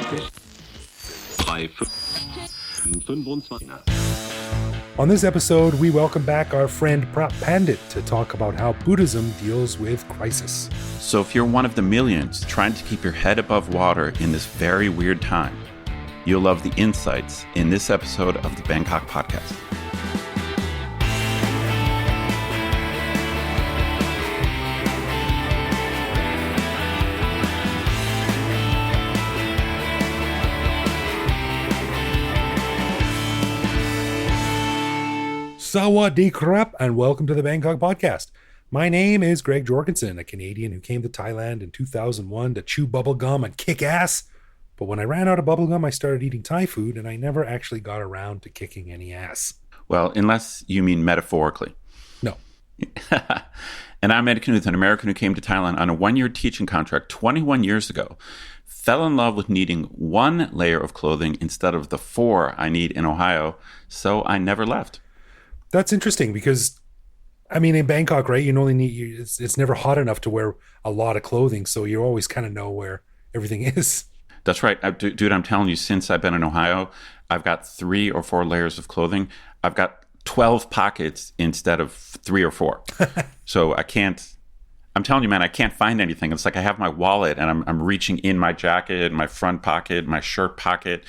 On this episode, we welcome back our friend Phra Pandit to talk about how Buddhism deals with crisis. So if you're one of the millions trying to keep your head above water in this very weird time, you'll love the insights in this episode of the Bangkok Podcast. Sawadee krap, and welcome to the Bangkok Podcast. My name is Greg Jorgensen, a Canadian who came to Thailand in 2001 to chew bubblegum and kick ass. But when I ran out of bubblegum, I started eating Thai food, and I never actually got around to kicking any ass. Well, unless you mean metaphorically. No. And I'm Ed Knuth, an American who came to Thailand on a one-year teaching contract 21 years ago, fell in love with needing one layer of clothing instead of the 4 I need in Ohio, so I never left. That's interesting because, I mean, in Bangkok, right, you only need, it's never hot enough to wear a lot of clothing, so you always kind of know where everything is. That's right. Dude, I'm telling you, since I've been in Ohio, I've got 3 or 4 layers of clothing. I've got 12 pockets instead of 3 or 4. So I'm telling you, man, I can't find anything. It's like I have my wallet and I'm reaching in my jacket, my front pocket, my shirt pocket.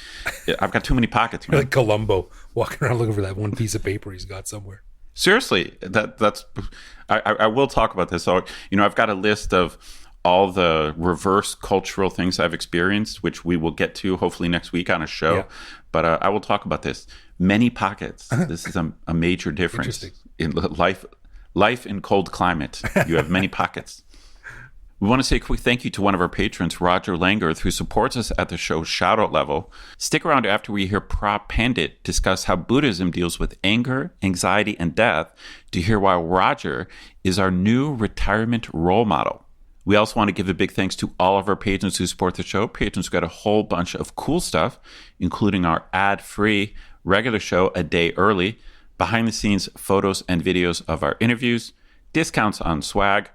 I've got too many pockets, man. You're like Columbo walking around looking for that one piece of paper he's got somewhere. Seriously, I will talk about this. So, I've got a list of all the reverse cultural things I've experienced, which we will get to hopefully next week on a show. Yeah. But I will talk about this. Many pockets. This is a major difference in life in cold climate. You have many pockets. We want to say a quick thank you to one of our patrons, Roger Langworth, who supports us at the show's shout-out level. Stick around after we hear Phra Pandit discuss how Buddhism deals with anger, anxiety, and death to hear why Roger is our new retirement role model. We also want to give a big thanks to all of our patrons who support the show. Patrons who got a whole bunch of cool stuff, including our ad-free regular show a day early, behind-the-scenes photos and videos of our interviews, discounts on swag,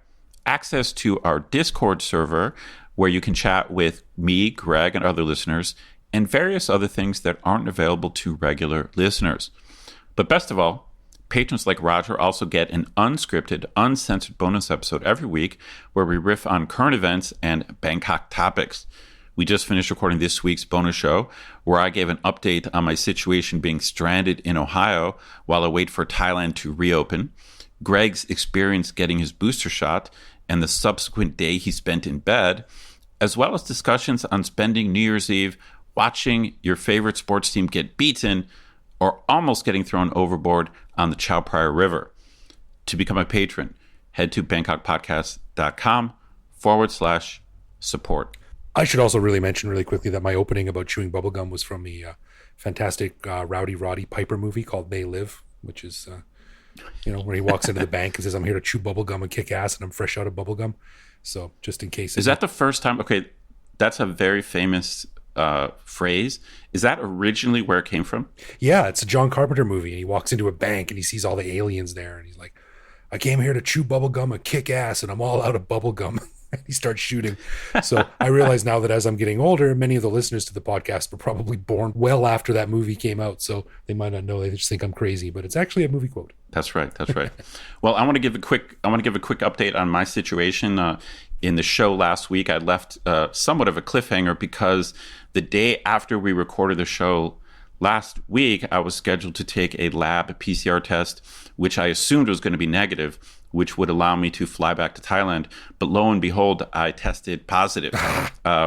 access to our Discord server where you can chat with me, Greg, and other listeners, and various other things that aren't available to regular listeners. But best of all, patrons like Roger also get an unscripted, uncensored bonus episode every week where we riff on current events and Bangkok topics. We just finished recording this week's bonus show where I gave an update on my situation being stranded in Ohio while I wait for Thailand to reopen, Greg's experience getting his booster shot, and the subsequent day he spent in bed, as well as discussions on spending New Year's Eve watching your favorite sports team get beaten or almost getting thrown overboard on the Chao Phraya River. To become a patron, head to bangkokpodcast.com/support. I should also really mention really quickly that my opening about chewing bubblegum was from the fantastic Rowdy Roddy Piper movie called They Live, which is, where he walks into the bank and says, I'm here to chew bubblegum and kick ass and I'm fresh out of bubblegum. So just in case. Is that the first time? Okay, that's a very famous phrase. Is that originally where it came from? Yeah, it's a John Carpenter movie and he walks into a bank and he sees all the aliens there and he's like, I came here to chew bubblegum and kick ass and I'm all out of bubblegum. He starts shooting. So I realize now that as I'm getting older, many of the listeners to the podcast were probably born well after that movie came out. So they might not know. They just think I'm crazy, but it's actually a movie quote. That's right. Well, I want to give a quick update on my situation. In the show last week, I left somewhat of a cliffhanger because the day after we recorded the show last week, I was scheduled to take a lab PCR test, which I assumed was going to be negative, which would allow me to fly back to Thailand. But lo and behold, I tested positive,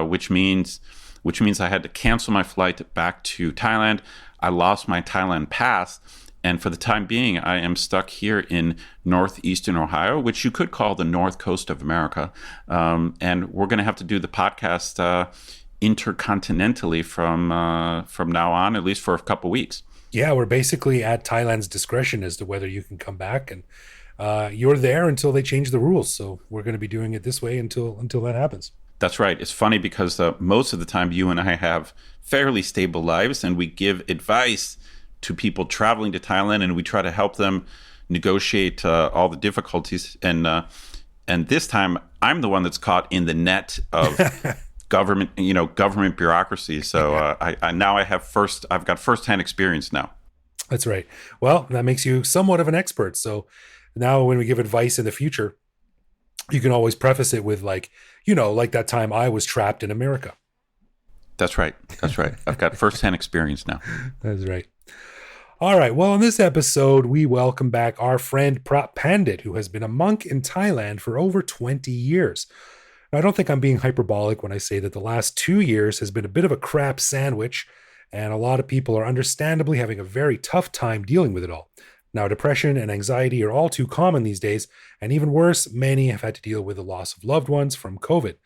which means I had to cancel my flight back to Thailand. I lost my Thailand pass. And for the time being, I am stuck here in northeastern Ohio, which you could call the north coast of America. And we're going to have to do the podcast intercontinentally from now on, at least for a couple weeks. Yeah, we're basically at Thailand's discretion as to whether you can come back. And you're there until they change the rules. So we're going to be doing it this way until that happens. That's right. It's funny because most of the time you and I have fairly stable lives and we give advice to people traveling to Thailand and we try to help them negotiate all the difficulties. And this time I'm the one that's caught in the net of government bureaucracy. So I've got firsthand experience now. That's right. Well, that makes you somewhat of an expert. So now when we give advice in the future, you can always preface it with like that time I was trapped in America. That's right. I've got firsthand experience now. That's right. All right. Well, in this episode, we welcome back our friend Phra Pandit, who has been a monk in Thailand for over 20 years. Now, I don't think I'm being hyperbolic when I say that the last 2 years has been a bit of a crap sandwich, and a lot of people are understandably having a very tough time dealing with it all. Now, depression and anxiety are all too common these days, and even worse, many have had to deal with the loss of loved ones from COVID.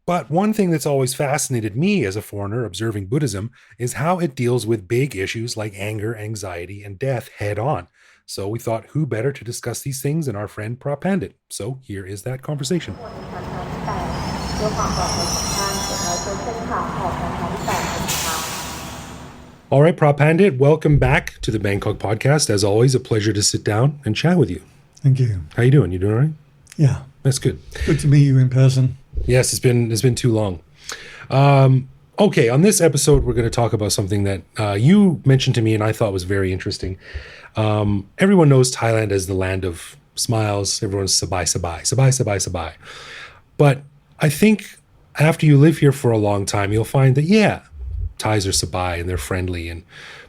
But one thing that's always fascinated me as a foreigner observing Buddhism is how it deals with big issues like anger, anxiety, and death head on. So we thought, who better to discuss these things than our friend Phra Pandit? So here is that conversation. All right, Phra Pandit, welcome back to the Bangkok Podcast. As always, a pleasure to sit down and chat with you. Thank you. How you doing? You doing all right? Yeah. That's good. Good to meet you in person. Yes, it's been too long. Okay, on this episode, we're going to talk about something that you mentioned to me and I thought was very interesting. Everyone knows Thailand as the land of smiles. Everyone's sabai. But I think after you live here for a long time, you'll find that, Thais are sabai and they're friendly,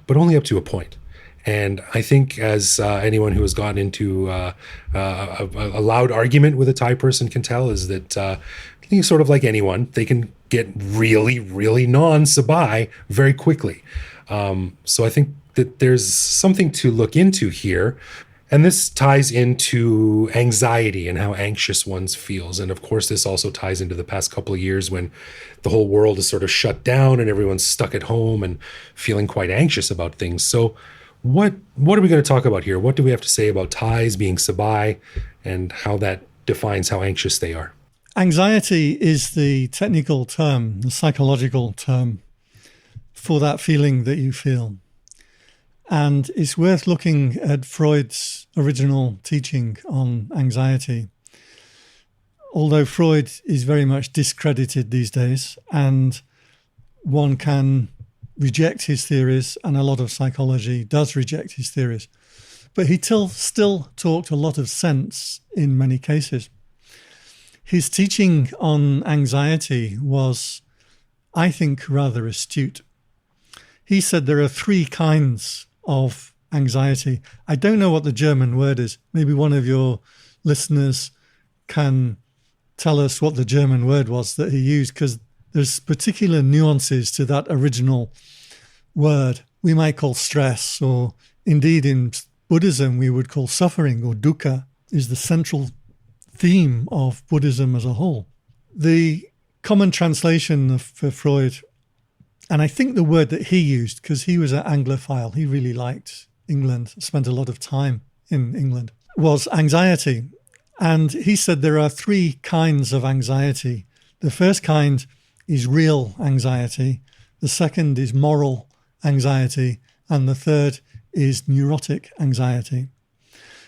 but only up to a point. And I think as anyone who has gotten into a loud argument with a Thai person can tell is that sort of like anyone, they can get really, really non-sabai very quickly. So I think that there's something to look into here. And this ties into anxiety and how anxious one feels. And of course, this also ties into the past couple of years when the whole world is sort of shut down and everyone's stuck at home and feeling quite anxious about things. So what are we going to talk about here? What do we have to say about Thais being sabai and how that defines how anxious they are? Anxiety is the technical term, the psychological term for that feeling that you feel. And it's worth looking at Freud's original teaching on anxiety. Although Freud is very much discredited these days, and one can reject his theories, and a lot of psychology does reject his theories. But he still talked a lot of sense in many cases. His teaching on anxiety was, I think, rather astute. He said there are 3 kinds of anxiety. I don't know what the German word is. Maybe one of your listeners can tell us what the German word was that he used, because there's particular nuances to that original word. We might call stress, or indeed in Buddhism we would call suffering, or dukkha is the central theme of Buddhism as a whole. The common translation for Freud, and I think the word that he used, because he was an Anglophile, he really liked England, spent a lot of time in England, was anxiety. And he said there are 3 kinds of anxiety. The first kind is real anxiety. The second is moral anxiety. And the third is neurotic anxiety.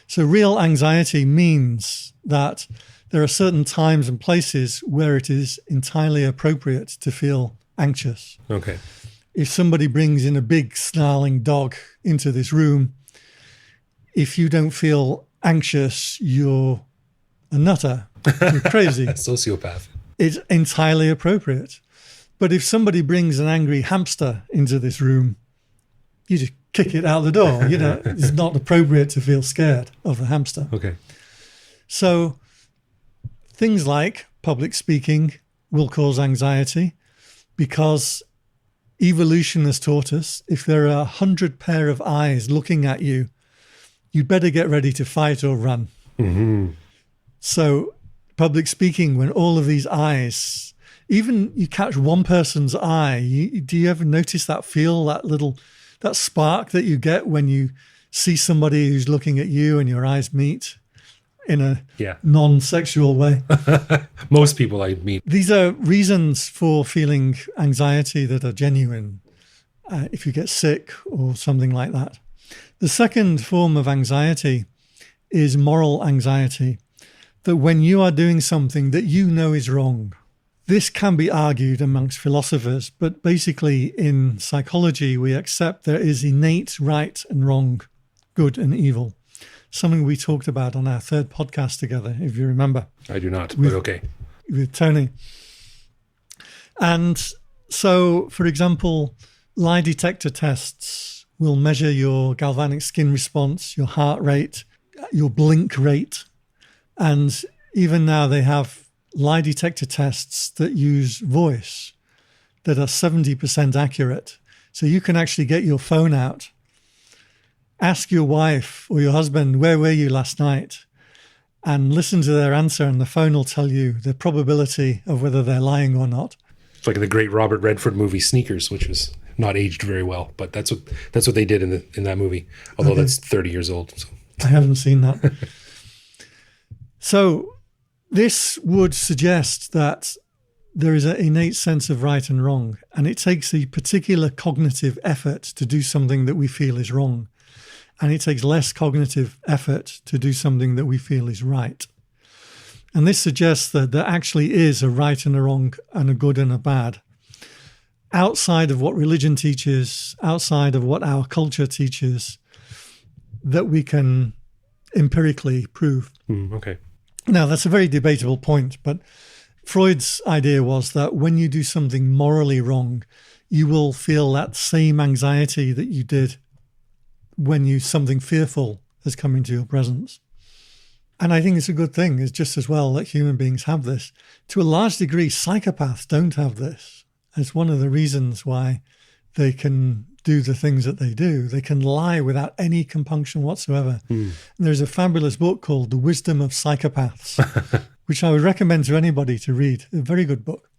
So real anxiety means that there are certain times and places where it is entirely appropriate to feel anxious. Okay. If somebody brings in a big snarling dog into this room, if you don't feel anxious, you're a nutter. You're crazy. A sociopath. It's entirely appropriate. But if somebody brings an angry hamster into this room, you just kick it out the door. It's not appropriate to feel scared of the hamster. Okay. So things like public speaking will cause anxiety, because evolution has taught us if there are 100 pair of eyes looking at you, you'd better get ready to fight or run. Mm-hmm. So public speaking, when all of these eyes, even you catch one person's eye, do you ever notice that that spark that you get when you see somebody who's looking at you and your eyes meet in a non-sexual way? Most people I meet. These are reasons for feeling anxiety that are genuine if you get sick or something like that. The second form of anxiety is moral anxiety, that when you are doing something that you know is wrong, This can be argued amongst philosophers, but basically in psychology, we accept there is innate right and wrong, good and evil. Something we talked about on our third podcast together, if you remember. I do not, but okay. With Tony. And so, for example, lie detector tests will measure your galvanic skin response, your heart rate, your blink rate. And even now they have lie detector tests that use voice that are 70% accurate. So you can actually get your phone out, ask your wife or your husband, where were you last night? And listen to their answer, and the phone will tell you the probability of whether they're lying or not. It's like the great Robert Redford movie Sneakers, which was not aged very well, but that's what they did in that movie. Although that's 30 years old. So. I haven't seen that. So this would suggest that there is an innate sense of right and wrong, and it takes a particular cognitive effort to do something that we feel is wrong. And it takes less cognitive effort to do something that we feel is right. And this suggests that there actually is a right and a wrong and a good and a bad. Outside of what religion teaches, outside of what our culture teaches, that we can empirically prove. Okay. Now, that's a very debatable point, but Freud's idea was that when you do something morally wrong, you will feel that same anxiety that you did when something fearful has come into your presence. And I think it's a good thing. It's just as well that human beings have this. To a large degree, psychopaths don't have this. It's one of the reasons why they can do the things that they do. They can lie without any compunction whatsoever. And there's a fabulous book called The Wisdom of Psychopaths, which I would recommend to anybody to read. A very good book.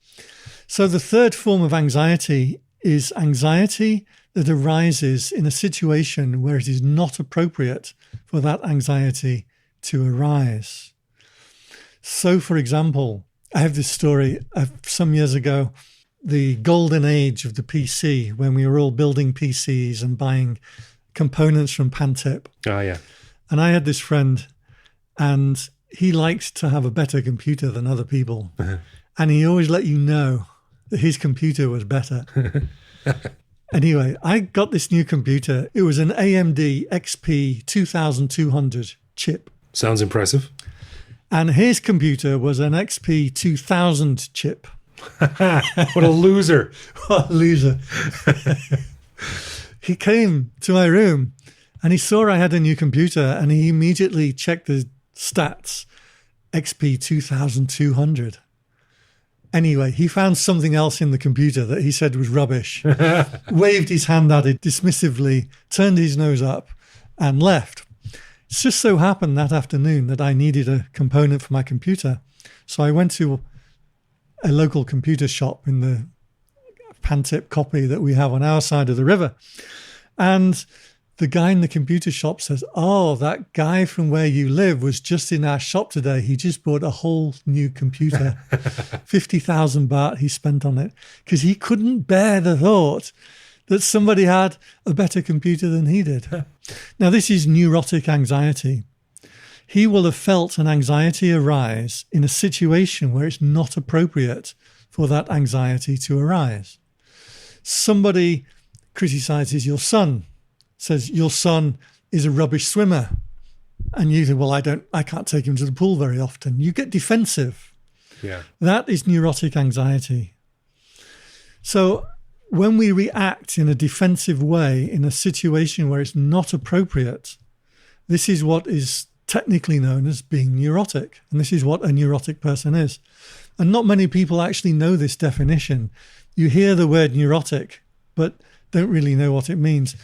So the third form of anxiety is anxiety that arises in a situation where it is not appropriate for that anxiety to arise. So, for example, I have this story of some years ago, the golden age of the PC, when we were all building PCs and buying components from Pantip. Oh, yeah. And I had this friend, and he liked to have a better computer than other people. And he always let you know that his computer was better. Anyway, I got this new computer. It was an AMD XP 2200 chip. Sounds impressive. And his computer was an XP 2000 chip. What a loser. What a loser. He came to my room and he saw I had a new computer and he immediately checked the stats. XP 2200. Anyway, he found something else in the computer that he said was rubbish, waved his hand at it dismissively, turned his nose up, and left. It just so happened that afternoon that I needed a component for my computer. So I went to a local computer shop in the Pantip copy that we have on our side of the river. And the guy in the computer shop says, "Oh, that guy from where you live was just in our shop today. He just bought a whole new computer. 50,000 baht he spent on it because he couldn't bear the thought that somebody had a better computer than he did." Now, this is neurotic anxiety. He will have felt an anxiety arise in a situation where it's not appropriate for that anxiety to arise. Somebody criticizes your son, says your son is a rubbish swimmer, and you think, well, I can't take him to the pool very often. You get defensive. Yeah. That is neurotic anxiety. So when we react in a defensive way in a situation where it's not appropriate, this is what is technically known as being neurotic. And this is what a neurotic person is. And not many people actually know this definition. You hear the word neurotic, but don't really know what it means.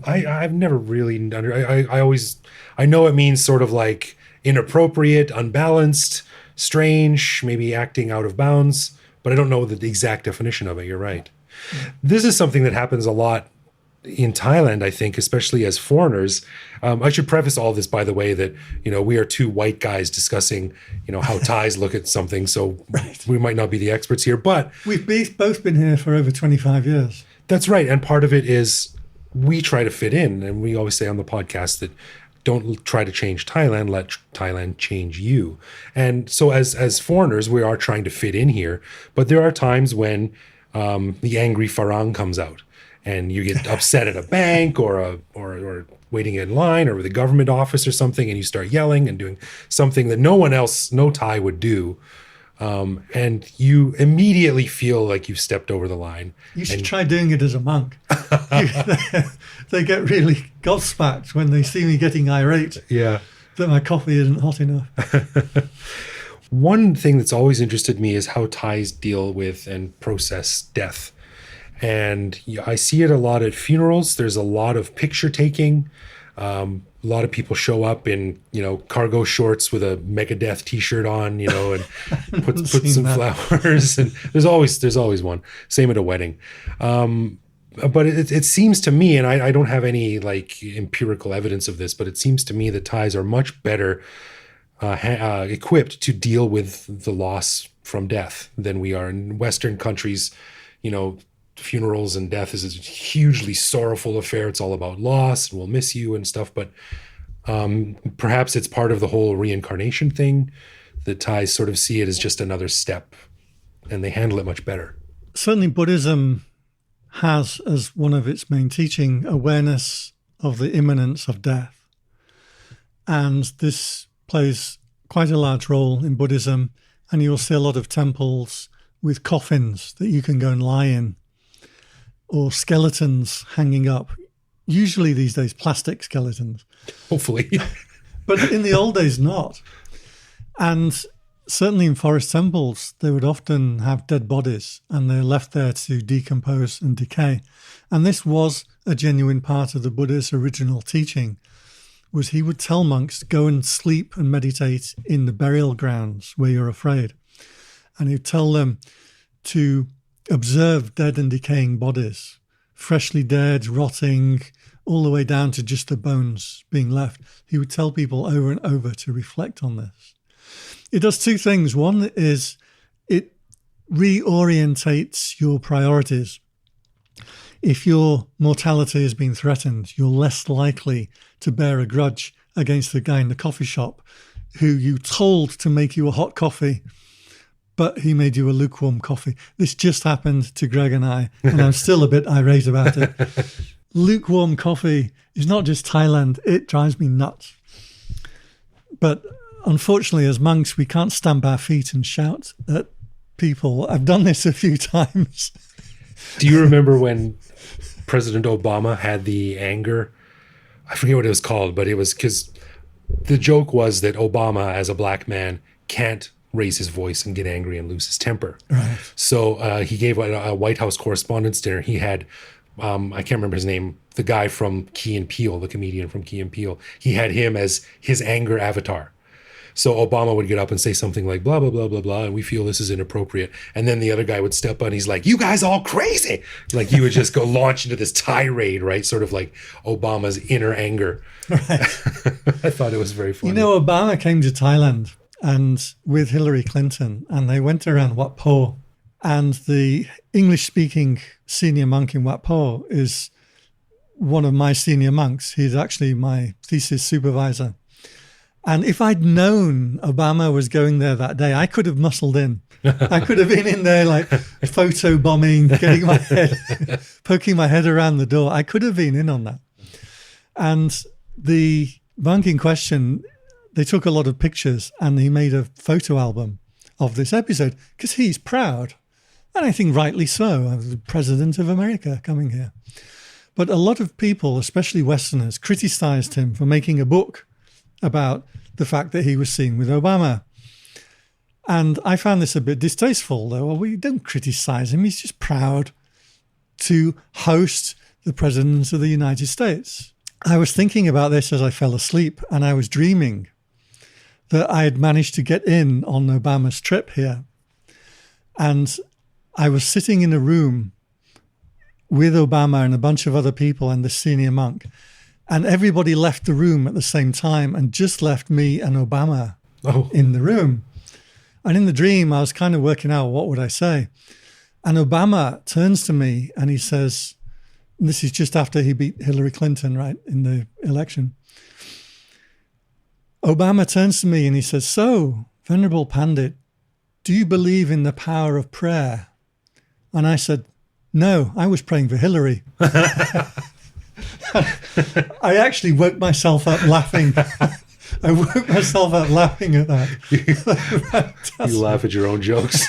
I've never really I know it means sort of like inappropriate, unbalanced, strange, maybe acting out of bounds, but I don't know the exact definition of it. You're right. This is something that happens a lot in Thailand, I think, especially as foreigners. I should preface all this, by the way, that, we are two white guys discussing, how Thais look at something. So right. We might not be the experts here, but we've both been here for over 25 years. That's right. And part of it is we try to fit in. And we always say on the podcast that don't try to change Thailand, let Thailand change you. And so as foreigners, we are trying to fit in here, but there are times when the angry Farang comes out and you get upset at a bank or waiting in line or with a government office or something, and you start yelling and doing something that no Thai would do. And you immediately feel like you've stepped over the line. You should try doing it as a monk. They get really gobsmacked when they see me getting irate. Yeah. That my coffee isn't hot enough. One thing that's always interested me is how Thais deal with and process death. And I see it a lot at funerals. There's a lot of picture taking. A lot of people show up in, cargo shorts with a Megadeth t-shirt on, and put some flowers. And there's always one. Same at a wedding. But it seems to me, and I don't have any empirical evidence of this, but it seems to me that Thais are much better equipped to deal with the loss from death than we are in Western countries. Funerals and death is a hugely sorrowful affair. It's all about loss and we'll miss you and stuff. But perhaps it's part of the whole reincarnation thing. The Thais sort of see it as just another step, and they handle it much better. Certainly Buddhism has as one of its main teaching awareness of the imminence of death. And this plays quite a large role in Buddhism. And you'll see a lot of temples with coffins that you can go and lie in, or skeletons hanging up, usually these days plastic skeletons. Hopefully. But in the old days, not. And certainly in forest temples, they would often have dead bodies and they're left there to decompose and decay. And this was a genuine part of the Buddha's original teaching, was he would tell monks, go and sleep and meditate in the burial grounds where you're afraid. And he'd tell them to observe dead and decaying bodies, freshly dead, rotting, all the way down to just the bones being left. He would tell people over and over to reflect on this. It does two things. One is it reorientates your priorities. If your mortality has been threatened, you're less likely to bear a grudge against the guy in the coffee shop who you told to make you a hot coffee, but he made you a lukewarm coffee. This just happened to Greg and I, and I'm still a bit irate about it. Lukewarm coffee is not just Thailand, it drives me nuts. But unfortunately, as monks, we can't stamp our feet and shout at people. I've done this a few times. Do you remember when President Obama had the anger? I forget what it was called, but it was because the joke was that Obama, as a black man, can't raise his voice and get angry and lose his temper. Right. So he gave a White House Correspondents' Dinner. He had, I can't remember his name, the guy from Key and Peele, the comedian from Key and Peele. He had him as his anger avatar. So Obama would get up and say something like, blah, blah, blah, blah, blah, and we feel this is inappropriate. And then the other guy would step on, he's like, you guys all crazy. Like he would just go launch into this tirade, right? Sort of like Obama's inner anger. Right. I thought it was very funny. Obama came to Thailand and with Hillary Clinton, and they went around Wat Po. And the English-speaking senior monk in Wat Po is one of my senior monks. He's actually my thesis supervisor. And if I'd known Obama was going there that day, I could have muscled in. I could have been in there like photo bombing, getting my head, poking my head around the door. I could have been in on that. And the monk in question, they took a lot of pictures and he made a photo album of this episode because he's proud. And I think rightly so. I'm the president of America coming here. But a lot of people, especially Westerners, criticized him for making a book about the fact that he was seen with Obama. And I found this a bit distasteful, though. Well, we don't criticize him. He's just proud to host the President of the United States. I was thinking about this as I fell asleep, and I was dreaming that I had managed to get in on Obama's trip here. And I was sitting in a room with Obama and a bunch of other people and the senior monk. And everybody left the room at the same time and just left me and Obama in the room. And in the dream, I was kind of working out, what would I say? And Obama turns to me and he says, this is just after he beat Hillary Clinton, right, in the election. Obama turns to me and he says, "So, Venerable Pandit, do you believe in the power of prayer?" And I said, "No, I was praying for Hillary." I actually woke myself up laughing. I woke myself up laughing at that. You laugh at your own jokes.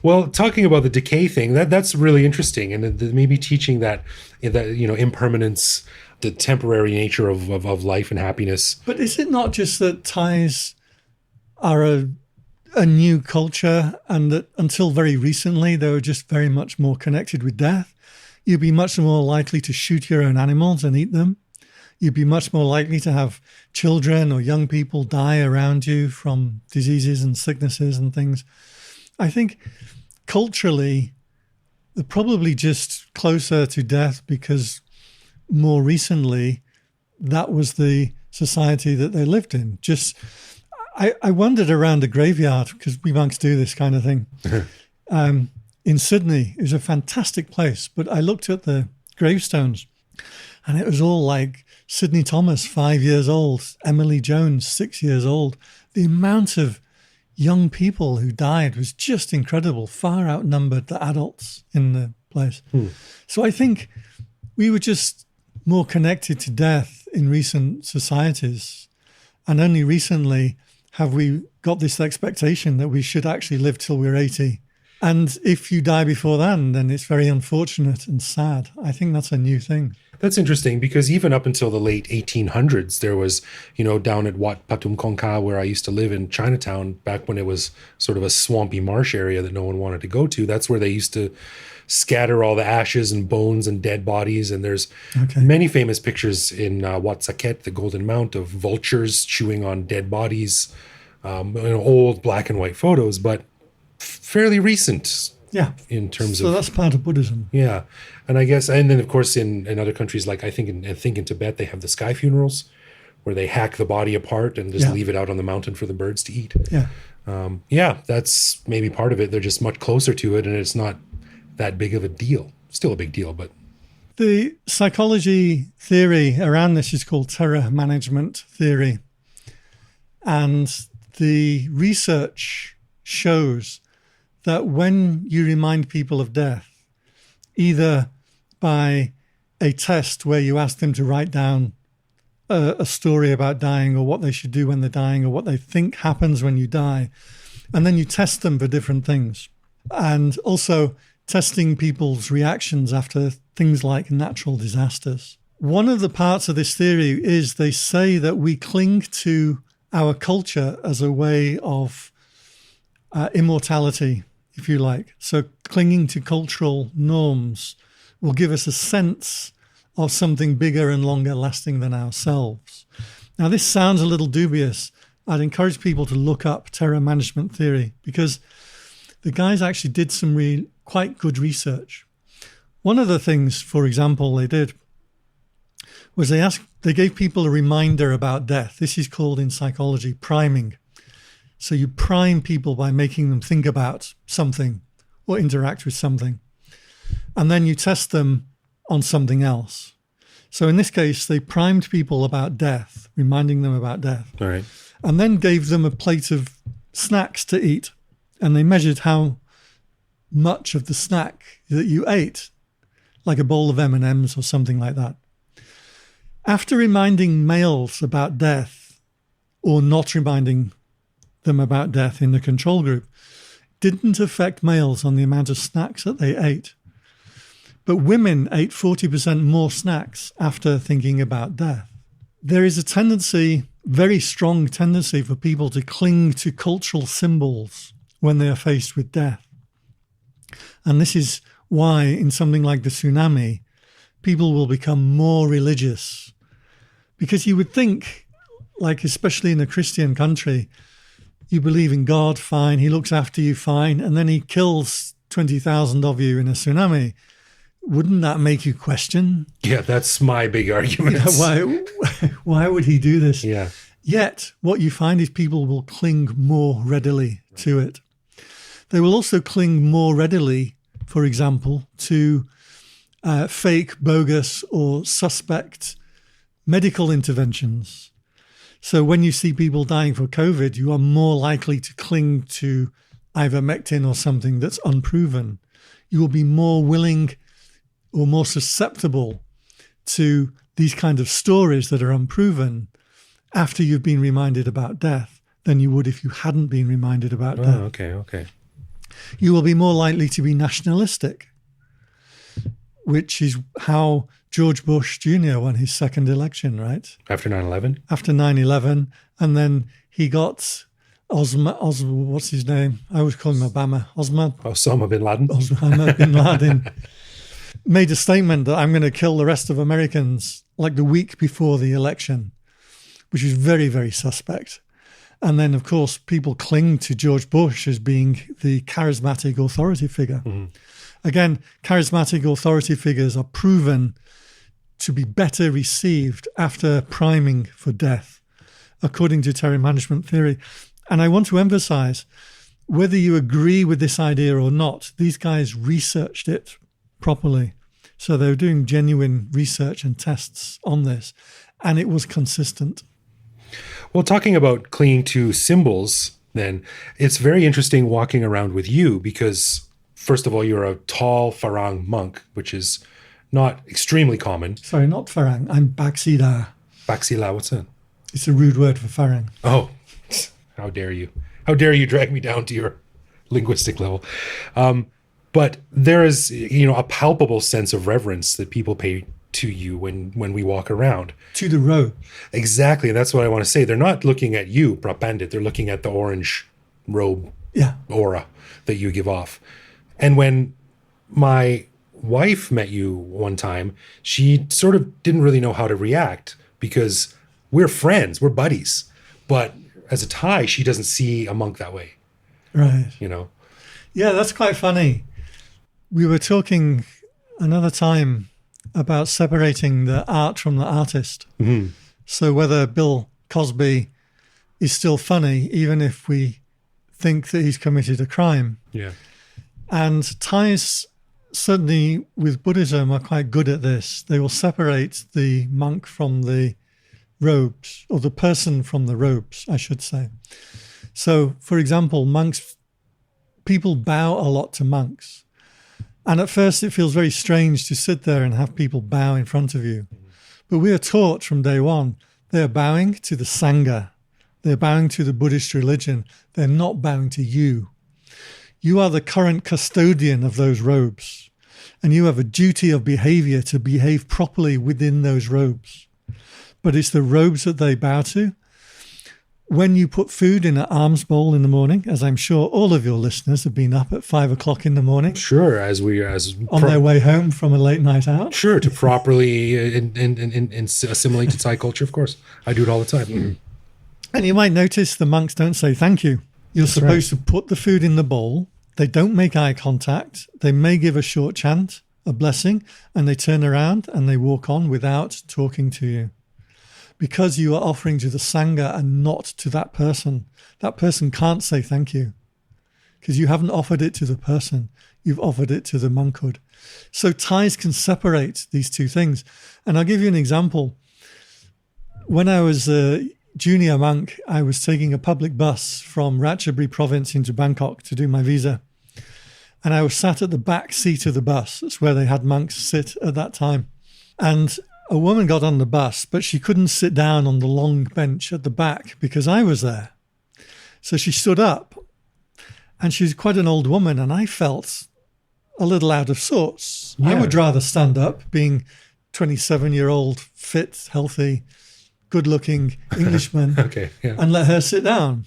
Well, talking about the decay thing, that's really interesting, and maybe teaching that impermanence, the temporary nature of life and happiness. But is it not just that Thais are a new culture, and that until very recently they were just very much more connected with death? You'd be much more likely to shoot your own animals and eat them. You'd be much more likely to have children or young people die around you from diseases and sicknesses and things. I think culturally, they're probably just closer to death because more recently, that was the society that they lived in. I wandered around a graveyard, because we monks do this kind of thing. In Sydney, it was a fantastic place, but I looked at the gravestones and it was all like Sidney Thomas, 5 years old, Emily Jones, 6 years old. The amount of young people who died was just incredible, far outnumbered the adults in the place. So I think we were just more connected to death in recent societies, and only recently have we got this expectation that we should actually live till we're 80. And if you die before then it's very unfortunate and sad. I think that's a new thing. That's interesting, because even up until the late 1800s, there was, down at Wat Patum Kongka, where I used to live in Chinatown, back when it was sort of a swampy marsh area that no one wanted to go to. That's where they used to scatter all the ashes and bones and dead bodies. And there's many famous pictures in Wat Saket, the Golden Mount, of vultures chewing on dead bodies, old black and white photos, but fairly recent. Yeah. In terms of... So that's part of Buddhism. Yeah. And I guess, and then of course in other countries, like I think in Tibet, they have the sky funerals where they hack the body apart and just leave it out on the mountain for the birds to eat. Yeah. That's maybe part of it. They're just much closer to it, and it's not that big of a deal. Still a big deal, but... The psychology theory around this is called terror management theory. And the research shows that when you remind people of death, either by a test where you ask them to write down a story about dying, or what they should do when they're dying, or what they think happens when you die, and then you test them for different things. And also testing people's reactions after things like natural disasters. One of the parts of this theory is they say that we cling to our culture as a way of immortality, if you like. So clinging to cultural norms will give us a sense of something bigger and longer lasting than ourselves. Now, this sounds a little dubious. I'd encourage people to look up terror management theory, because the guys actually did some quite good research. One of the things, for example, they did was they gave people a reminder about death. This is called in psychology priming. So you prime people by making them think about something or interact with something. And then you test them on something else. So in this case, they primed people about death, reminding them about death. All right. And then gave them a plate of snacks to eat. And they measured how much of the snack that you ate, like a bowl of M&Ms or something like that. After reminding males about death, or not reminding them about death in the control group, didn't affect males on the amount of snacks that they ate. But women ate 40% more snacks after thinking about death. There is a tendency, very strong tendency, for people to cling to cultural symbols when they are faced with death. And this is why in something like the tsunami, people will become more religious. Because you would think, like especially in a Christian country, you believe in God, fine, he looks after you, fine, and then he kills 20,000 of you in a tsunami. Wouldn't that make you question? Yeah, that's my big argument. Why would he do this? Yeah. Yet, what you find is people will cling more readily to it. They will also cling more readily, for example, to fake, bogus, or suspect medical interventions. So when you see people dying for COVID, you are more likely to cling to ivermectin or something that's unproven. You will be more willing or more susceptible to these kind of stories that are unproven after you've been reminded about death than you would if you hadn't been reminded about death. Okay. You will be more likely to be nationalistic, which is how George Bush Jr. won his second election, right? After 9/11? After 9/11. And then he got what's his name? I always call him Obama. Osama bin Laden? Osama bin Laden made a statement that I'm going to kill the rest of Americans like the week before the election, which is very, very suspect. And then, of course, people cling to George Bush as being the charismatic authority figure. Mm-hmm. Again, charismatic authority figures are proven to be better received after priming for death, according to terror management theory. And I want to emphasize, whether you agree with this idea or not, these guys researched it properly. So they were doing genuine research and tests on this, and it was consistent. Well, talking about clinging to symbols, then, it's very interesting walking around with you because, first of all, you're a tall Farang monk, which is not extremely common. Sorry, not Farang. I'm Baxila. Baxila, what's that? It's a rude word for Farang. Oh, how dare you. How dare you drag me down to your linguistic level. But there is, a palpable sense of reverence that people pay to you when we walk around. To the robe. Exactly. And that's what I want to say. They're not looking at you, Phra Pandit. They're looking at the orange robe aura that you give off. And when my wife met you one time, she sort of didn't really know how to react because we're friends, we're buddies. But as a Thai, she doesn't see a monk that way. Right. Yeah, that's quite funny. We were talking another time about separating the art from the artist. Mm-hmm. So whether Bill Cosby is still funny, even if we think that he's committed a crime. Yeah. And Thais, certainly with Buddhism, are quite good at this. They will separate the monk from the robes, or the person from the robes, I should say. So, for example, people bow a lot to monks. And at first it feels very strange to sit there and have people bow in front of you. But we are taught from day one, they are bowing to the Sangha. They're bowing to the Buddhist religion. They're not bowing to you. You are the current custodian of those robes. And you have a duty of behavior to behave properly within those robes. But it's the robes that they bow to. When you put food in an alms bowl in the morning, as I'm sure all of your listeners have been up at 5 o'clock in the morning. Sure, on their way home from a late night out. Sure, to properly assimilate to Thai culture, of course. I do it all the time. Mm-hmm. And you might notice the monks don't say thank you. You're supposed to put the food in the bowl. They don't make eye contact. They may give a short chant, a blessing, and they turn around and they walk on without talking to you. Because you are offering to the Sangha and not to that person. That person can't say thank you because you haven't offered it to the person. You've offered it to the monkhood. So Thais can separate these two things. And I'll give you an example. When I was a junior monk, I was taking a public bus from Ratchaburi province into Bangkok to do my visa. And I was sat at the back seat of the bus. That's where they had monks sit at that time. And a woman got on the bus, but she couldn't sit down on the long bench at the back because I was there. So she stood up, and she's quite an old woman, and I felt a little out of sorts. Yeah. I would rather stand up, being 27-year-old, fit, healthy, good-looking Englishman, and let her sit down.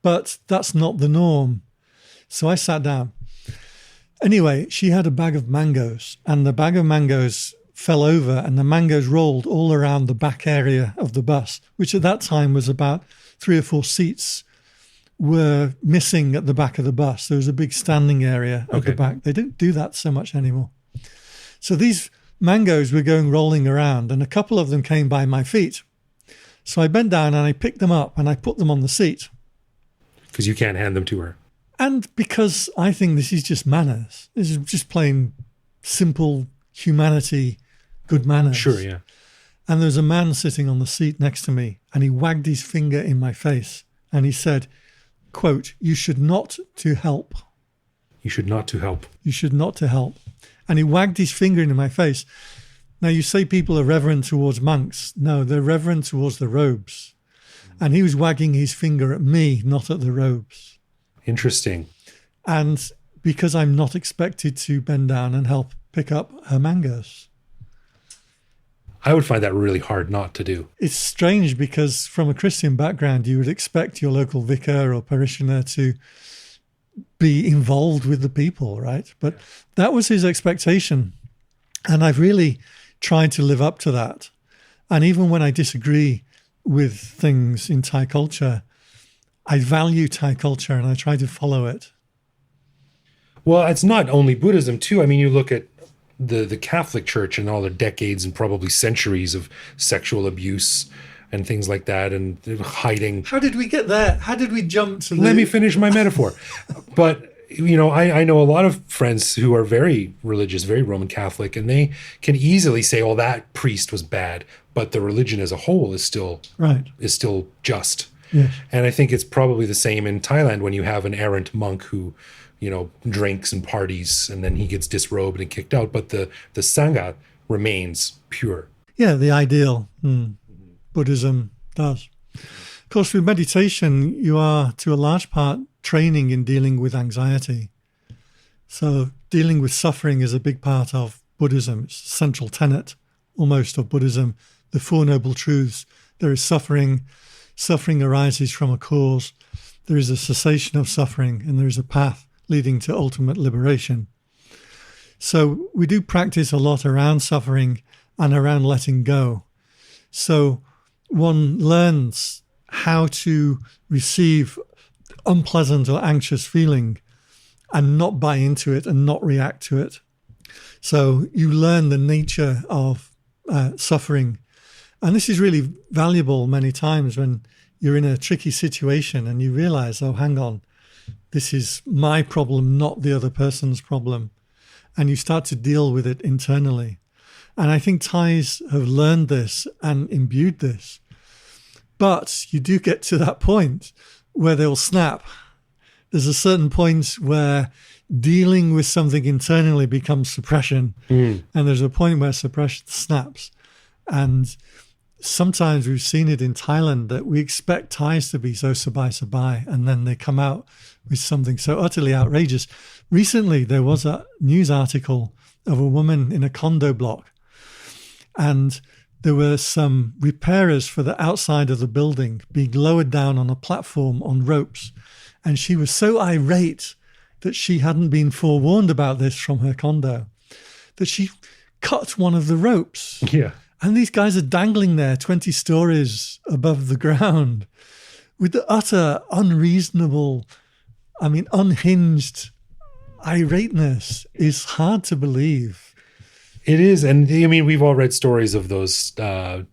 But that's not the norm. So I sat down. Anyway, she had a bag of mangoes, and the bag of mangoes fell over and the mangoes rolled all around the back area of the bus, which at that time was about 3 or 4 seats were missing at the back of the bus. There was a big standing area at the back. They don't do that so much anymore. So these mangoes were going rolling around and a couple of them came by my feet. So I bent down and I picked them up and I put them on the seat. Because you can't hand them to her. And because I think this is just manners. This is just plain simple humanity, good manners. Sure, yeah. And there was a man sitting on the seat next to me, and he wagged his finger in my face, and he said, quote, "You should not to help. You should not to help." You should not to help. And he wagged his finger into my face. Now, you say people are reverent towards monks. No, they're reverent towards the robes. And he was wagging his finger at me, not at the robes. Interesting. And because I'm not expected to bend down and help pick up her mangoes. I would find that really hard not to do. It's strange because from a Christian background, you would expect your local vicar or parishioner to be involved with the people, right? But that was his expectation. And I've really tried to live up to that. And even when I disagree with things in Thai culture, I value Thai culture and I try to follow it. Well, it's not only Buddhism, too. I mean, you look at the Catholic Church and all the decades and probably centuries of sexual abuse and things like that, and hiding. How did we get there? How did we jump to Let me finish my metaphor. But, you know, I know a lot of friends who are very religious, very Roman Catholic, and they can easily say, oh, that priest was bad, but the religion as a whole is still just. Yes. And I think it's probably the same in Thailand when you have an errant monk who, you know, drinks and parties, and then he gets disrobed and kicked out. But the Sangha remains pure. Yeah, the ideal. Buddhism does. Of course, with meditation, you are, to a large part, training in dealing with anxiety. So dealing with suffering is a big part of Buddhism. It's a central tenet, almost, of Buddhism. The Four Noble Truths. There is suffering. Suffering arises from a cause. There is a cessation of suffering, and there is a path leading to ultimate liberation. So we do practice a lot around suffering and around letting go. So one learns how to receive unpleasant or anxious feeling and not buy into it and not react to it. So you learn the nature of suffering. And this is really valuable many times when you're in a tricky situation and you realize, oh, hang on, this is my problem, not the other person's problem. And you start to deal with it internally. And I think Thais have learned this and imbued this. But you do get to that point where they'll snap. There's a certain point where dealing with something internally becomes suppression. And there's a point where suppression snaps. And sometimes we've seen it in Thailand that we expect Thais to be so sabai, and then they come out with something so utterly outrageous. Recently, there was a news article of a woman in a condo block, and there were some repairers for the outside of the building being lowered down on a platform on ropes. And she was so irate that she hadn't been forewarned about this from her condo that she cut one of the ropes. Yeah. And these guys are dangling there 20 stories above the ground with the utter unreasonable, unhinged irateness is hard to believe. It is. And I mean, we've all read stories of those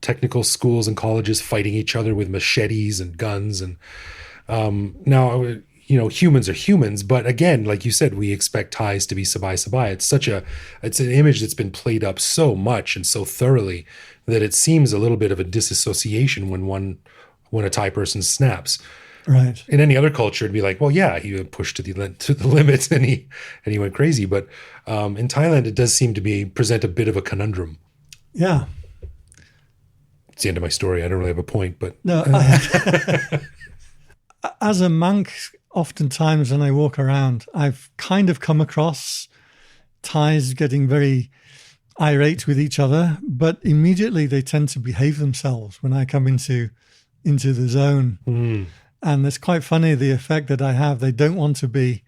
technical schools and colleges fighting each other with machetes and guns. And now, you know, humans are humans. But again, like you said, we expect Thais to be sabai. It's an image that's been played up so much and so thoroughly that it seems a little bit of a disassociation when a Thai person snaps. Right. In any other culture, it'd be like, well, yeah, he pushed to the limits and he went crazy. But in Thailand, it does seem to present a bit of a conundrum. Yeah. It's the end of my story. I don't really have a point, but no. As a monk, oftentimes when I walk around, I've kind of come across Thais getting very irate with each other, but immediately they tend to behave themselves when I come into the zone. And it's quite funny, the effect that I have. They don't want to be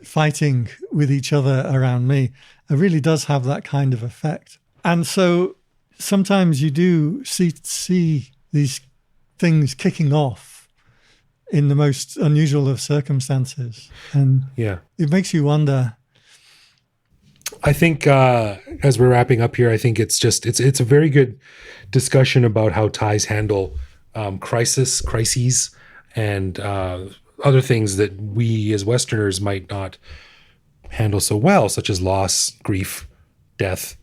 fighting with each other around me. It really does have that kind of effect. And so sometimes you do see these things kicking off in the most unusual of circumstances. And yeah, it makes you wonder. I think as we're wrapping up here, I think it's a very good discussion about how Thais handle crises, and other things that we as Westerners might not handle so well, such as loss, grief, death.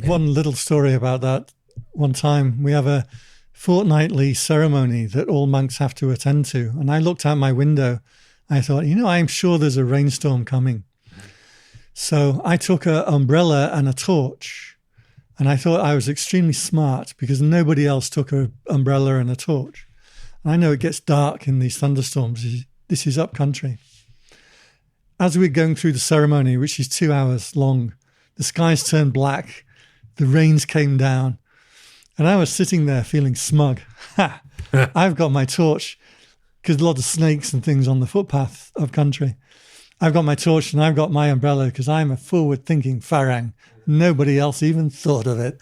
One little story about that. one time. We have a fortnightly ceremony that all monks have to attend to. And I looked out my window. I thought, I'm sure there's a rainstorm coming. So I took an umbrella and a torch. And I thought I was extremely smart because nobody else took an umbrella and a torch. And I know it gets dark in these thunderstorms. This is up country. As we're going through the ceremony, which is 2 hours long, the skies turned black. The rains came down. And I was sitting there feeling smug. Ha! I've got my torch because a lot of snakes and things on the footpath of country. I've got my torch and I've got my umbrella because I'm a forward-thinking farang. Nobody else even thought of it.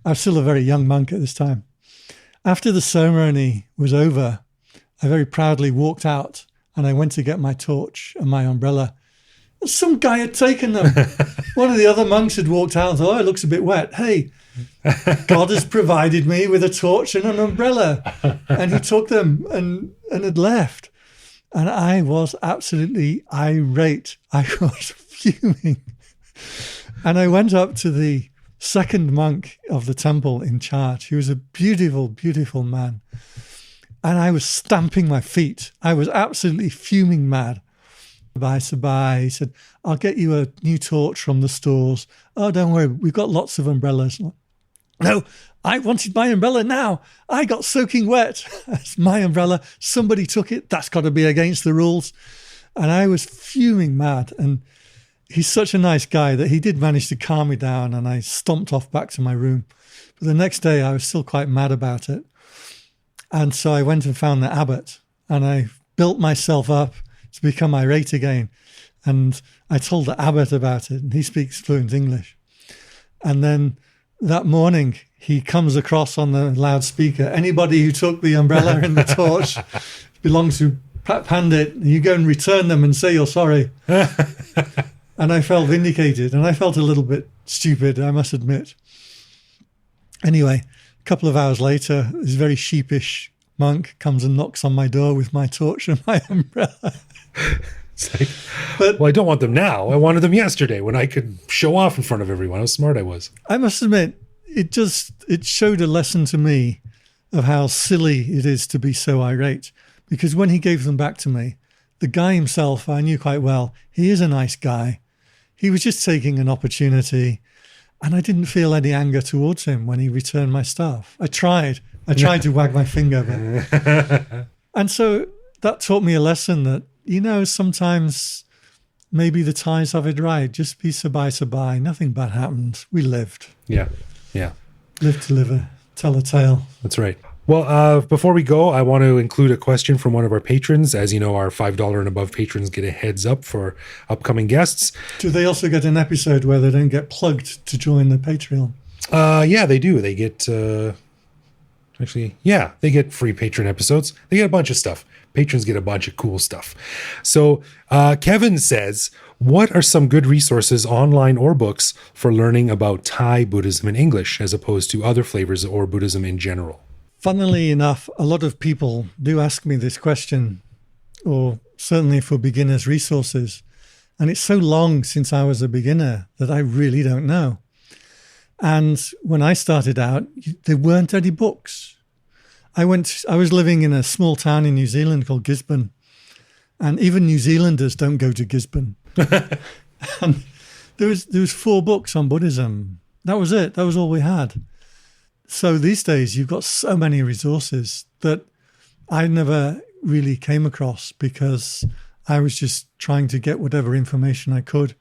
I was still a very young monk at this time. After the ceremony was over, I very proudly walked out and I went to get my torch and my umbrella. Some guy had taken them. One of the other monks had walked out and thought, it looks a bit wet. Hey, God has provided me with a torch and an umbrella. And he took them and had left. And I was absolutely irate. I was fuming. And I went up to the second monk of the temple in charge. He was a beautiful, beautiful man. And I was stamping my feet. I was absolutely fuming mad. Bye. He said, I'll get you a new torch from the stores. Oh, don't worry. We've got lots of umbrellas. No, I wanted my umbrella now. I got soaking wet. That's my umbrella. Somebody took it. That's got to be against the rules. And I was fuming mad. And he's such a nice guy that he did manage to calm me down. And I stomped off back to my room. But the next day, I was still quite mad about it. And so I went and found the abbot. And I built myself up to become irate again. And I told the abbot about it. And he speaks fluent English. And then that morning, he comes across on the loudspeaker, anybody who took the umbrella and the torch belongs to Phra Pandit. You go and return them and say you're sorry. And I felt vindicated, and I felt a little bit stupid, I must admit. Anyway, a couple of hours later, this very sheepish monk comes and knocks on my door with my torch and my umbrella. It's like, well, I don't want them now. I wanted them yesterday when I could show off in front of everyone how smart I was. I must admit, it showed a lesson to me of how silly it is to be so irate. Because when he gave them back to me, the guy himself, I knew quite well, he is a nice guy. He was just taking an opportunity, and I didn't feel any anger towards him when he returned my stuff. I tried to wag my finger. But... And so that taught me a lesson that, sometimes maybe the Thais have it right. Just be sabai. Nothing bad happened. We lived. Yeah. Live to live, tell a tale. That's right. Well, before we go, I want to include a question from one of our patrons. As you know, our $5 and above patrons get a heads up for upcoming guests. Do they also get an episode where they don't get plugged to join the Patreon? Yeah, they do. They get... they get free patron episodes. They get a bunch of stuff. Patrons get a bunch of cool stuff. So Kevin says, what are some good resources online or books for learning about Thai Buddhism in English as opposed to other flavors or Buddhism in general? Funnily enough, a lot of people do ask me this question, or certainly for beginners' resources. And it's so long since I was a beginner that I really don't know. And when I started out, there weren't any books. I was living in a small town in New Zealand called Gisborne, and even New Zealanders don't go to Gisborne. And there was 4 books on Buddhism. That was it. That was all we had. So these days, you've got so many resources that I never really came across because I was just trying to get whatever information I could.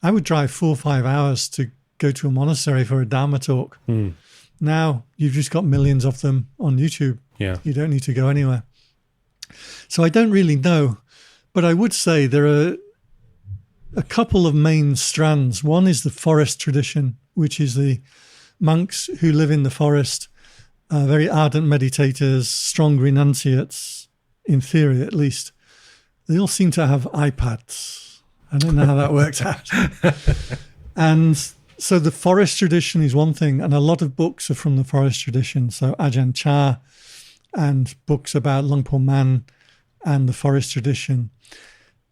I would drive 4 or 5 hours to go to a monastery for a Dharma talk. Now you've just got millions of them on YouTube. Yeah. You don't need to go anywhere. So I don't really know, but I would say there are a couple of main strands. One is the forest tradition, which is the monks who live in the forest, very ardent meditators, strong renunciates, in theory at least. They all seem to have iPads. I don't know how that worked out. And so the forest tradition is one thing, and a lot of books are from the forest tradition. So Ajahn Chah and books about Luang Por Man and the forest tradition.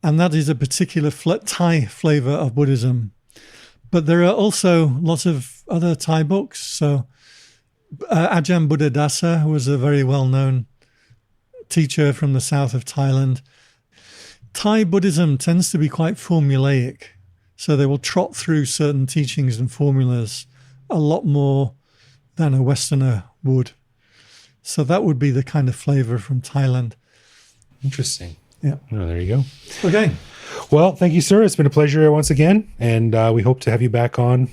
And that is a particular Thai flavor of Buddhism. But there are also lots of other Thai books. So Ajahn Buddhadasa was a very well-known teacher from the south of Thailand. Thai Buddhism tends to be quite formulaic, so they will trot through certain teachings and formulas a lot more than a Westerner would. So that would be the kind of flavor from Thailand. Interesting. Yeah. Oh, there you go. Okay. Well, thank you, sir. It's been a pleasure once again, and we hope to have you back on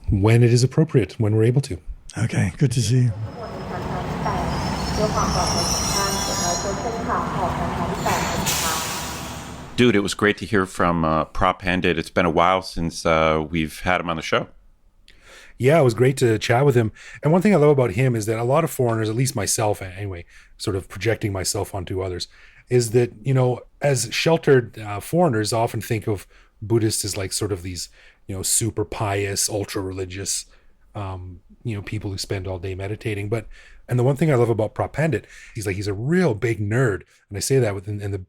when it is appropriate, when we're able to. Okay. Good to see you. Dude, it was great to hear from Phra Pandit. It's been a while since we've had him on the show. Yeah, it was great to chat with him. And one thing I love about him is that a lot of foreigners, at least myself anyway, sort of projecting myself onto others, is that, you know, as sheltered foreigners often think of Buddhists as like sort of these, you know, super pious, ultra religious, you know, people who spend all day meditating. And the one thing I love about Phra Pandit, he's a real big nerd. And I say that in the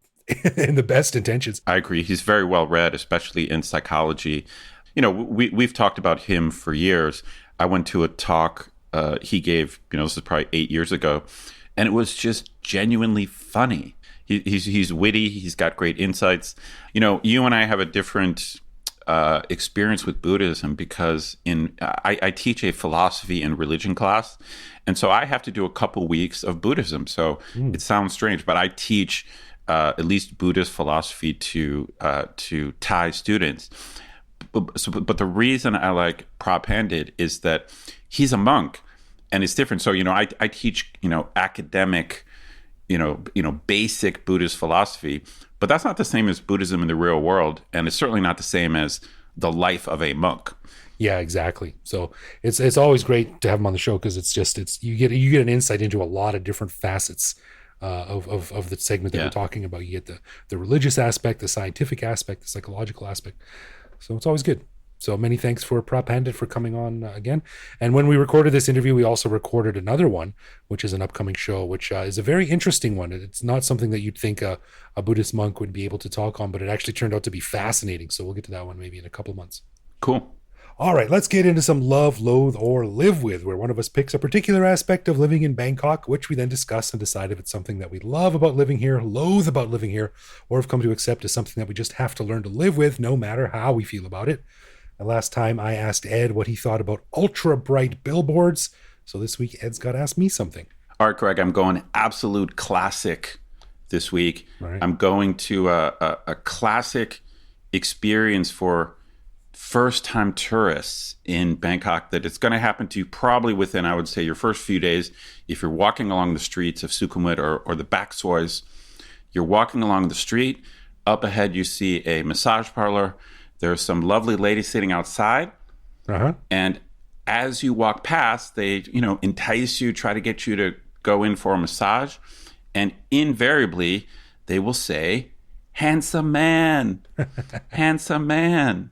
in the best intentions. I agree. He's very well read, especially in psychology. You know, we've talked about him for years. I went to a talk he gave, you know, this is probably 8 years ago, and it was just genuinely funny. He's witty. He's got great insights. You know, you and I have a different experience with Buddhism because I teach a philosophy and religion class, and so I have to do a couple weeks of Buddhism. So it sounds strange, but I teach at least Buddhist philosophy to Thai students. But the reason I like Phra Pandit is that he's a monk, and it's different. So, you know, I teach, you know, academic, you know, basic Buddhist philosophy, but that's not the same as Buddhism in the real world, and it's certainly not the same as the life of a monk. Yeah, exactly. So it's always great to have him on the show because you get an insight into a lot of different facets of the segment that we're talking about. You get the religious aspect, the scientific aspect, the psychological aspect. So it's always good. So many thanks for Phra Pandit for coming on again. And when we recorded this interview, we also recorded another one, which is an upcoming show, which is a very interesting one. It's not something that you'd think a Buddhist monk would be able to talk on, but it actually turned out to be fascinating. So we'll get to that one maybe in a couple of months. Cool. All right, let's get into some love, loathe, or live with, where one of us picks a particular aspect of living in Bangkok, which we then discuss and decide if it's something that we love about living here, loathe about living here, or have come to accept as something that we just have to learn to live with, no matter how we feel about it. And last time I asked Ed what he thought about ultra bright billboards. So this week, Ed's got to ask me something. All right, Greg, I'm going absolute classic this week. Right. I'm going to a classic experience for first-time tourists in Bangkok that it's going to happen to you probably within, I would say, your first few days. If you're walking along the streets of Sukhumvit or the back sois, you're walking along the street. Up ahead, you see a massage parlor. There's some lovely ladies sitting outside. Uh-huh. And as you walk past, they, you know, entice you, try to get you to go in for a massage. And invariably, they will say, "Handsome man, handsome man."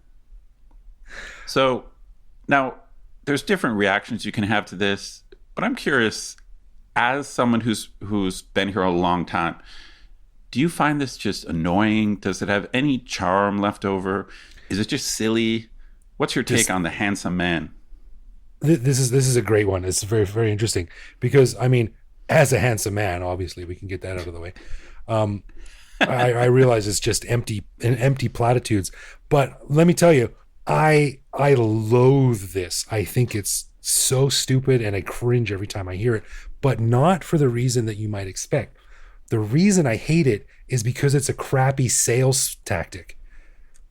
So now there's different reactions you can have to this, but I'm curious, as someone who's been here a long time, do you find this just annoying? Does it have any charm left over? Is it just silly? What's your take on the handsome man? This is a great one. It's very, very interesting because, I mean, as a handsome man, obviously we can get that out of the way. I realize it's just empty platitudes, but let me tell you, I loathe this. I think it's so stupid and I cringe every time I hear it, but not for the reason that you might expect. The reason I hate it is because it's a crappy sales tactic,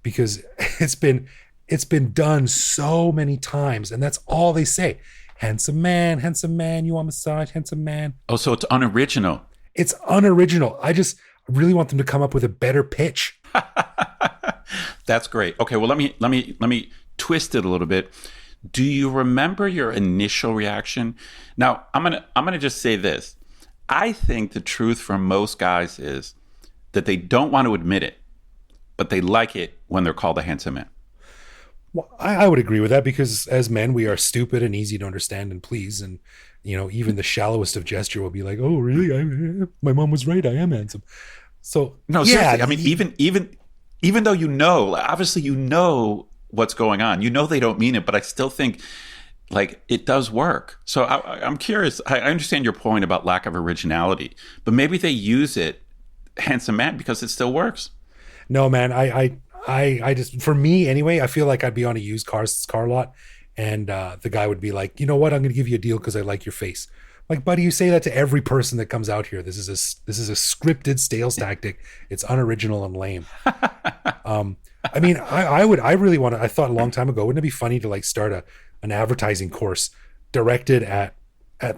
because it's been done so many times and that's all they say. Handsome man, you want massage, handsome man. Oh, so it's unoriginal. It's unoriginal. I just really want them to come up with a better pitch. That's great. Okay, well let me twist it a little bit. Do you remember your initial reaction? Now, I'm gonna just say this. I think the truth for most guys is that they don't want to admit it, but they like it when they're called a handsome man. Well, I would agree with that because as men, we are stupid and easy to understand and please. And, you know, even the shallowest of gesture will be like, "Oh, really? My mom was right. I am handsome." So, no, yeah, seriously. I mean, even though you know, obviously you know what's going on. You know they don't mean it, but I still think like it does work. So I'm curious. I understand your point about lack of originality, but maybe they use it, handsome man, because it still works. No, man, I just, for me anyway, I feel like I'd be on a used car lot, and the guy would be like, you know what, I'm going to give you a deal because I like your face. Like, buddy, you say that to every person that comes out here. This is a scripted sales tactic. It's unoriginal and lame. I mean, I thought a long time ago, wouldn't it be funny to like start an advertising course directed at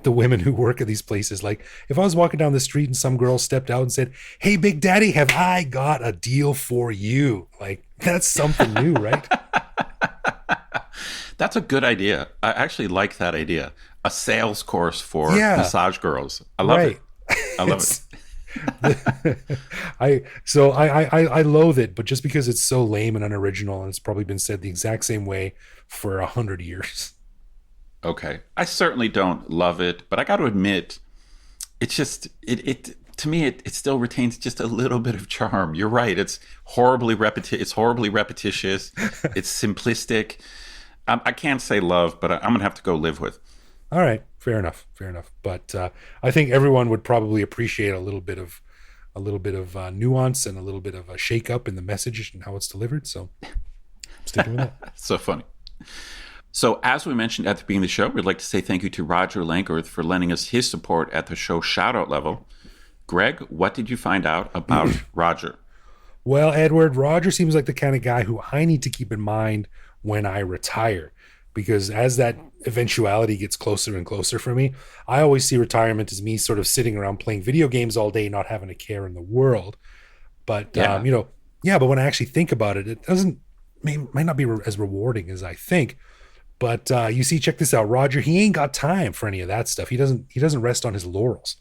the women who work at these places? Like, if I was walking down the street and some girl stepped out and said, "Hey, Big Daddy, have I got a deal for you?" Like, that's something new, right? That's a good idea. I actually like that idea. A sales course for massage girls. I love it. I love it. I loathe it, but just because it's so lame and unoriginal, and it's probably been said the exact same way for 100 years. Okay. I certainly don't love it, but I got to admit, it's just, it to me, it still retains just a little bit of charm. You're right. It's horribly repetitious. It's simplistic. I can't say love, but I'm going to have to go live with. All right. Fair enough. But I think everyone would probably appreciate a little bit of nuance and a little bit of a shake up in the message and how it's delivered. So I'm sticking with that. So funny. So as we mentioned at the beginning of the show, we'd like to say thank you to Roger Langworth for lending us his support at the show shout-out level. Greg, what did you find out about Roger? Well, Edward, Roger seems like the kind of guy who I need to keep in mind when I retire, because as that eventuality gets closer and closer for me, I always see retirement as me sort of sitting around playing video games all day, not having a care in the world. But, but when I actually think about it, it might not be as rewarding as I think. But you see, check this out, Roger, he ain't got time for any of that stuff. He doesn't rest on his laurels.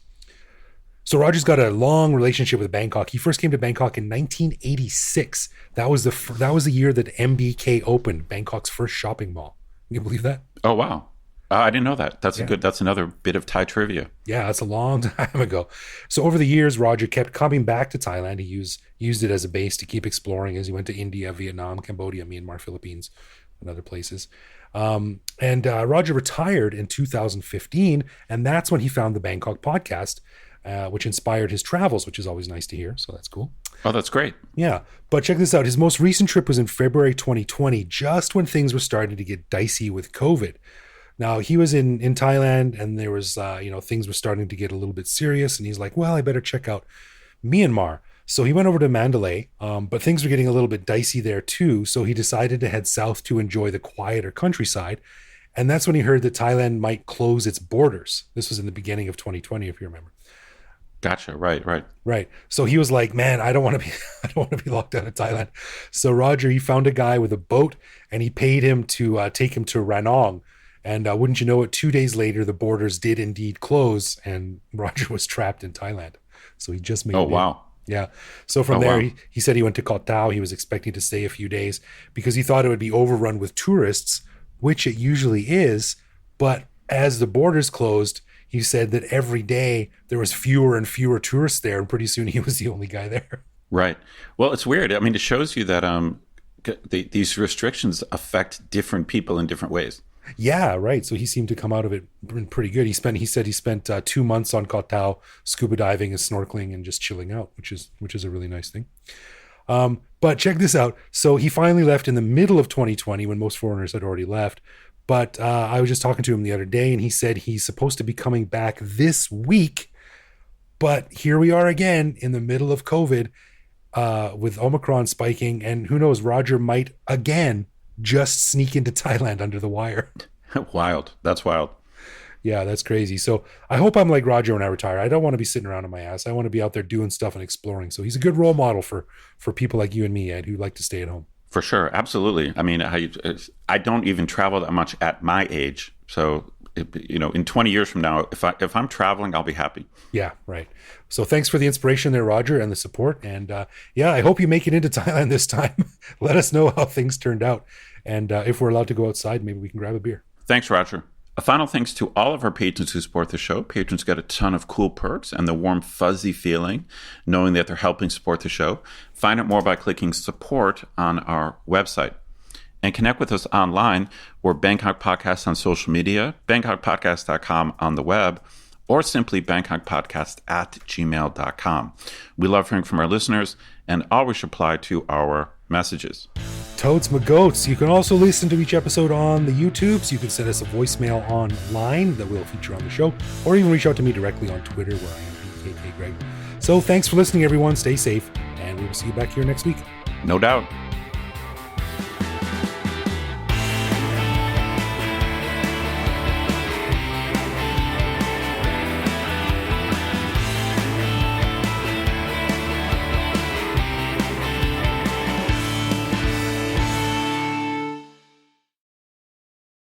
So Roger's got a long relationship with Bangkok. He first came to Bangkok in 1986. That was the year that MBK opened, Bangkok's first shopping mall. Can you believe that? Oh, wow. I didn't know that. That's another bit of Thai trivia. Yeah, that's a long time ago. So over the years, Roger kept coming back to Thailand. He used it as a base to keep exploring as he went to India, Vietnam, Cambodia, Myanmar, Philippines, and other places. Roger retired in 2015, and that's when he found the Bangkok Podcast, which inspired his travels, which is always nice to hear. So that's cool. Oh, that's great. Yeah. But check this out. His most recent trip was in February 2020, just when things were starting to get dicey with COVID. Now, he was in Thailand, and there was, things were starting to get a little bit serious. And he's like, well, I better check out Myanmar. So he went over to Mandalay, but things were getting a little bit dicey there too. So he decided to head south to enjoy the quieter countryside. And that's when he heard that Thailand might close its borders. This was in the beginning of 2020, if you remember. Gotcha. Right. So he was like, man, I don't want to be locked out of Thailand. So Roger, he found a guy with a boat, and he paid him to take him to Ranong. And wouldn't you know it, 2 days later, the borders did indeed close, and Roger was trapped in Thailand. So he just made it. Oh, wow. Yeah. So from there, he said he went to Koh Tao. He was expecting to stay a few days because he thought it would be overrun with tourists, which it usually is. But as the borders closed, he said that every day there was fewer and fewer tourists there, and pretty soon he was the only guy there. Right. Well, it's weird. I mean, it shows you that these restrictions affect different people in different ways. Yeah, right. So he seemed to come out of it pretty good. He said he spent 2 months on Koh Tao, scuba diving and snorkeling and just chilling out, which is a really nice thing. But check this out. So he finally left in the middle of 2020 when most foreigners had already left. But I was just talking to him the other day, and he said he's supposed to be coming back this week. But here we are again in the middle of COVID with Omicron spiking. And who knows, Roger might again just sneak into Thailand under the wire. Wild. That's wild. Yeah, that's crazy. So I hope I'm like Roger when I retire. I don't want to be sitting around on my ass. I want to be out there doing stuff and exploring. So he's a good role model for people like you and me, Ed, who like to stay at home. For sure. Absolutely. I mean, I don't even travel that much at my age. So, in 20 years from now, if I'm traveling, I'll be happy. Yeah, right. So thanks for the inspiration there, Roger, and the support. And I hope you make it into Thailand this time. Let us know how things turned out. And if we're allowed to go outside, maybe we can grab a beer. Thanks, Roger. A final thanks to all of our patrons who support the show. Patrons get a ton of cool perks and the warm, fuzzy feeling knowing that they're helping support the show. Find out more by clicking support on our website. and connect with us online. We're Bangkok Podcast on social media, bangkokpodcast.com on the web, or simply bangkokpodcast@gmail.com. We love hearing from our listeners and always reply to our messages. Toads my goats. You can also listen to each episode on the YouTubes. You can send us a voicemail online that we'll feature on the show, or even reach out to me directly on Twitter, where I am BKK Greg. So thanks for listening, everyone. Stay safe, and we will see you back here next week. No doubt.